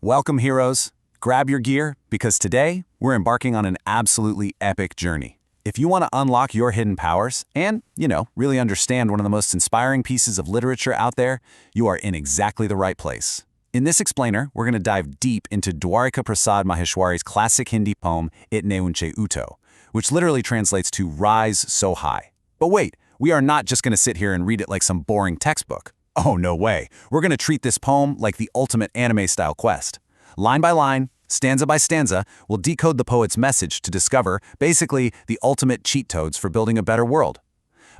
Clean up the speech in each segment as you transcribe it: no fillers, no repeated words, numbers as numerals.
Welcome, heroes. Grab your gear, because today we're embarking on an absolutely epic journey. If you want to unlock your hidden powers and, really understand one of the most inspiring pieces of literature out there, you are in exactly the right place. In this explainer, we're going to dive deep into Dwarika Prasad Maheshwari's classic Hindi poem, Itne Unche Uttho, which literally translates to rise so high. But wait, we are not just going to sit here and read it like some boring textbook. Oh, no way. We're going to treat this poem like the ultimate anime-style quest. Line by line, stanza by stanza, we'll decode the poet's message to discover, basically, the ultimate cheat codes for building a better world.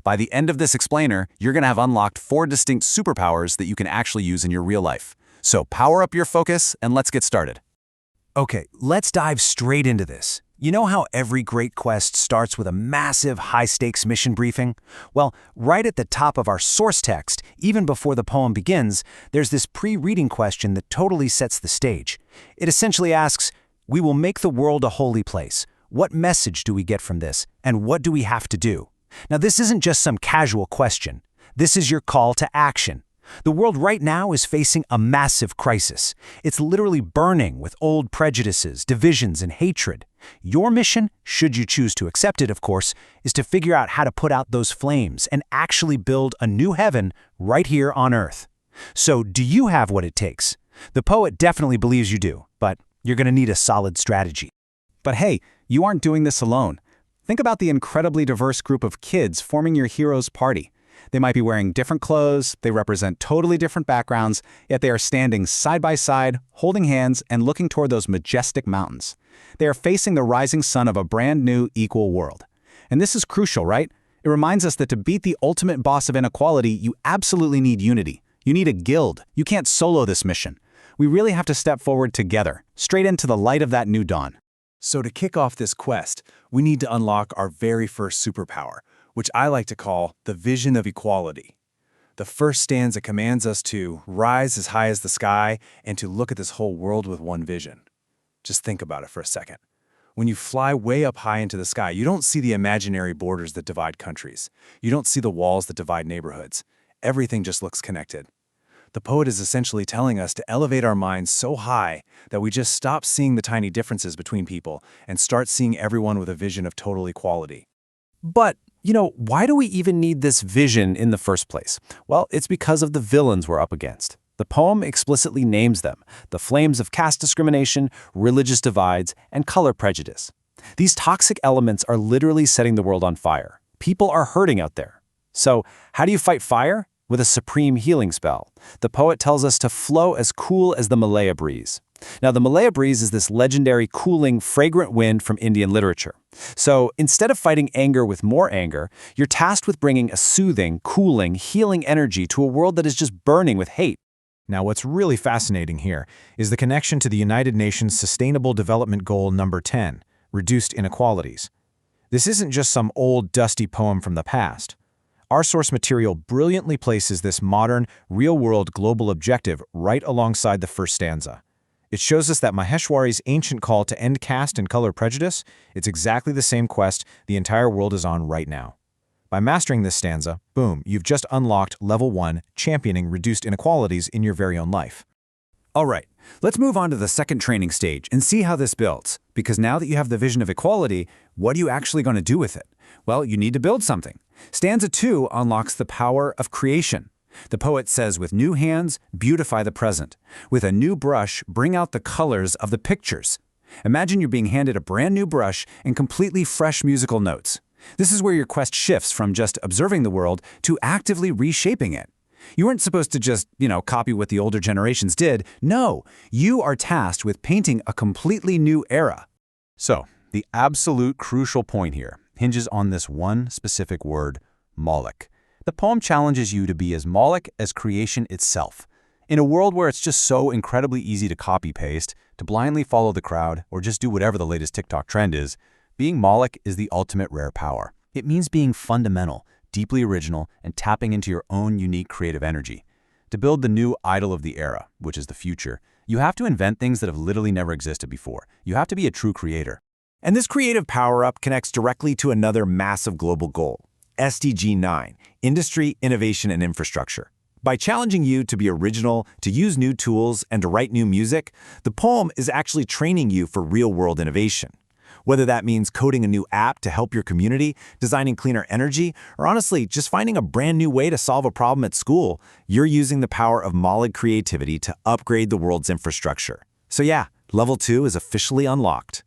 By the end of this explainer, you're going to have unlocked 4 distinct superpowers that you can actually use in your real life. So power up your focus and let's get started. Okay, let's dive straight into this. You know how every great quest starts with a massive high-stakes mission briefing? Well, right at the top of our source text, even before the poem begins, there's this pre-reading question that totally sets the stage. It essentially asks, we will make the world a holy place. What message do we get from this, and what do we have to do? Now, this isn't just some casual question. This is your call to action. The world right now is facing a massive crisis. It's literally burning with old prejudices, divisions, and hatred. Your mission, should you choose to accept it, of course, is to figure out how to put out those flames and actually build a new heaven right here on Earth. So, do you have what it takes? The poet definitely believes you do, but you're going to need a solid strategy. But hey, you aren't doing this alone. Think about the incredibly diverse group of kids forming your hero's party. They might be wearing different clothes, they represent totally different backgrounds, yet they are standing side by side, holding hands, and looking toward those majestic mountains. They are facing the rising sun of a brand new, equal world. And this is crucial, right? It reminds us that to beat the ultimate boss of inequality, you absolutely need unity. You need a guild. You can't solo this mission. We really have to step forward together, straight into the light of that new dawn. So to kick off this quest, we need to unlock our very first superpower, which I like to call the vision of equality. The first stanza commands us to rise as high as the sky and to look at this whole world with one vision. Just think about it for a second. When you fly way up high into the sky, you don't see the imaginary borders that divide countries. You don't see the walls that divide neighborhoods. Everything just looks connected. The poet is essentially telling us to elevate our minds so high that we just stop seeing the tiny differences between people and start seeing everyone with a vision of total equality. But, why do we even need this vision in the first place? Well, it's because of the villains we're up against. The poem explicitly names them, the flames of caste discrimination, religious divides, and color prejudice. These toxic elements are literally setting the world on fire. People are hurting out there. So, how do you fight fire? With a supreme healing spell. The poet tells us to flow as cool as the Malaya breeze. Now, the Malaya breeze is this legendary, cooling, fragrant wind from Indian literature. So, instead of fighting anger with more anger, you're tasked with bringing a soothing, cooling, healing energy to a world that is just burning with hate. Now, what's really fascinating here is the connection to the United Nations Sustainable Development Goal number 10, reduced inequalities. This isn't just some old, dusty poem from the past. Our source material brilliantly places this modern, real-world global objective right alongside the first stanza. It shows us that Maheshwari's ancient call to end caste and color prejudice, it's exactly the same quest the entire world is on right now. By mastering this stanza, boom, you've just unlocked Level 1, championing reduced inequalities in your very own life. All right, let's move on to the second training stage and see how this builds. Because now that you have the vision of equality, what are you actually going to do with it? Well, you need to build something. Stanza 2 unlocks the power of creation. The poet says, with new hands, beautify the present. With a new brush, bring out the colors of the pictures. Imagine you're being handed a brand new brush and completely fresh musical notes. This is where your quest shifts from just observing the world to actively reshaping it. You weren't supposed to just, copy what the older generations did. No, you are tasked with painting a completely new era. So, the absolute crucial point here hinges on this one specific word, Moloch. The poem challenges you to be as Moloch as creation itself. In a world where it's just so incredibly easy to copy-paste, to blindly follow the crowd, or just do whatever the latest TikTok trend is, being Moloch is the ultimate rare power. It means being fundamental, deeply original, and tapping into your own unique creative energy. To build the new idol of the era, which is the future, you have to invent things that have literally never existed before. You have to be a true creator. And this creative power-up connects directly to another massive global goal, SDG 9, Industry, Innovation, and Infrastructure. By challenging you to be original, to use new tools, and to write new music, the poem is actually training you for real-world innovation. Whether that means coding a new app to help your community, designing cleaner energy, or honestly, just finding a brand new way to solve a problem at school, you're using the power of Maulig creativity to upgrade the world's infrastructure. So yeah, Level 2 is officially unlocked.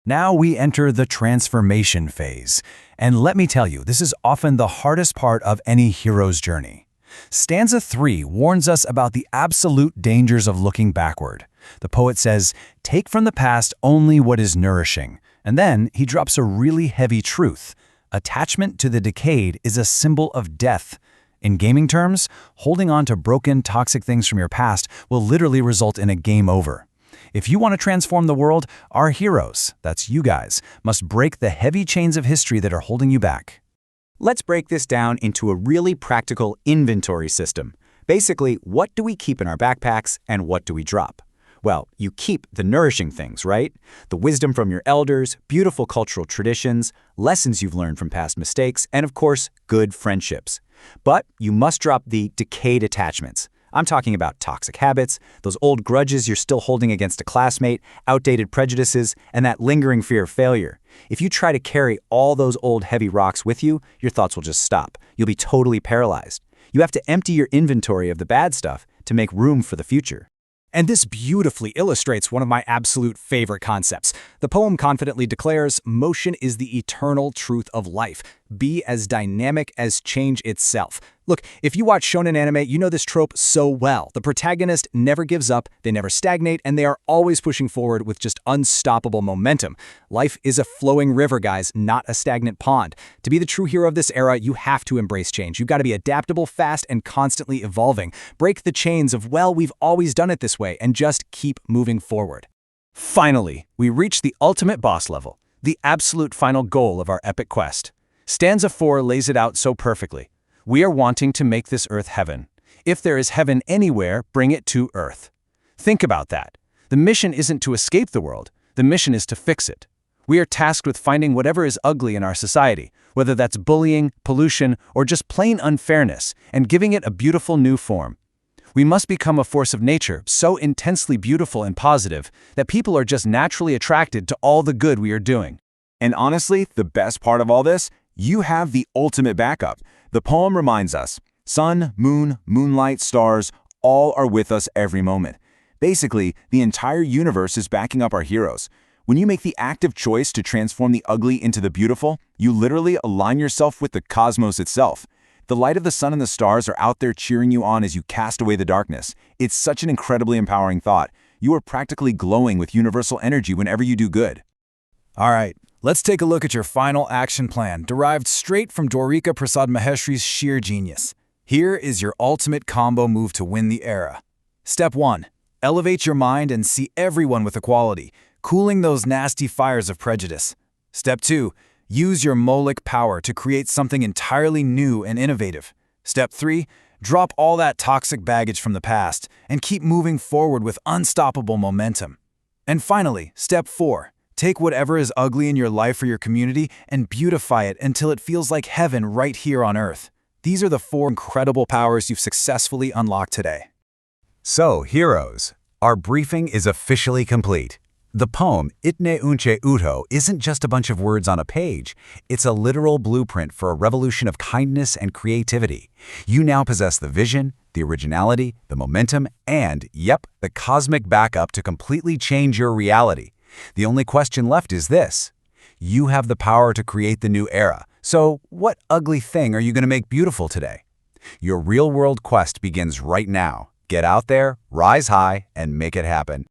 Now we enter the transformation phase. And let me tell you, this is often the hardest part of any hero's journey. Stanza 3 warns us about the absolute dangers of looking backward. The poet says, "Take from the past only what is nourishing." And then he drops a really heavy truth. Attachment to the decayed is a symbol of death. In gaming terms, holding on to broken, toxic things from your past will literally result in a game over. If you want to transform the world, our heroes, that's you guys, must break the heavy chains of history that are holding you back. Let's break this down into a really practical inventory system. Basically, what do we keep in our backpacks and what do we drop? Well, you keep the nourishing things, right? The wisdom from your elders, beautiful cultural traditions, lessons you've learned from past mistakes, and of course, good friendships. But you must drop the decayed attachments. I'm talking about toxic habits, those old grudges you're still holding against a classmate, outdated prejudices, and that lingering fear of failure. If you try to carry all those old heavy rocks with you, your thoughts will just stop. You'll be totally paralyzed. You have to empty your inventory of the bad stuff to make room for the future. And this beautifully illustrates one of my absolute favorite concepts. The poem confidently declares, "Motion is the eternal truth of life. Be as dynamic as change itself." Look, if you watch shonen anime, you know this trope so well. The protagonist never gives up, they never stagnate, and they are always pushing forward with just unstoppable momentum. Life is a flowing river, guys, not a stagnant pond. To be the true hero of this era, you have to embrace change. You've got to be adaptable, fast, and constantly evolving. Break the chains of, well, we've always done it this way, and just keep moving forward. Finally, we reach the ultimate boss level, the absolute final goal of our epic quest. Stanza 4 lays it out so perfectly. We are wanting to make this earth heaven. If there is heaven anywhere, bring it to earth. Think about that. The mission isn't to escape the world. The mission is to fix it. We are tasked with finding whatever is ugly in our society, whether that's bullying, pollution, or just plain unfairness, and giving it a beautiful new form. We must become a force of nature so intensely beautiful and positive that people are just naturally attracted to all the good we are doing. And honestly, the best part of all this, you have the ultimate backup. The poem reminds us, sun, moon, moonlight, stars, all are with us every moment. Basically, the entire universe is backing up our heroes. When you make the active choice to transform the ugly into the beautiful, you literally align yourself with the cosmos itself. The light of the sun and the stars are out there cheering you on as you cast away the darkness. It's such an incredibly empowering thought. You are practically glowing with universal energy whenever you do good. All right, let's take a look at your final action plan, derived straight from Dwarika Prasad Maheshri's sheer genius. Here is your ultimate combo move to win the era. Step 1. Elevate your mind and see everyone with equality, cooling those nasty fires of prejudice. Step 2. Use your Maulig power to create something entirely new and innovative. Step 3. Drop all that toxic baggage from the past and keep moving forward with unstoppable momentum. And finally, Step 4. Take whatever is ugly in your life or your community and beautify it until it feels like heaven right here on Earth. These are the 4 incredible powers you've successfully unlocked today. So, heroes, our briefing is officially complete. The poem Itne Unche Uttho isn't just a bunch of words on a page. It's a literal blueprint for a revolution of kindness and creativity. You now possess the vision, the originality, the momentum, and, yep, the cosmic backup to completely change your reality. The only question left is this. You have the power to create the new era. So, what ugly thing are you going to make beautiful today? Your real-world quest begins right now. Get out there, rise high, and make it happen.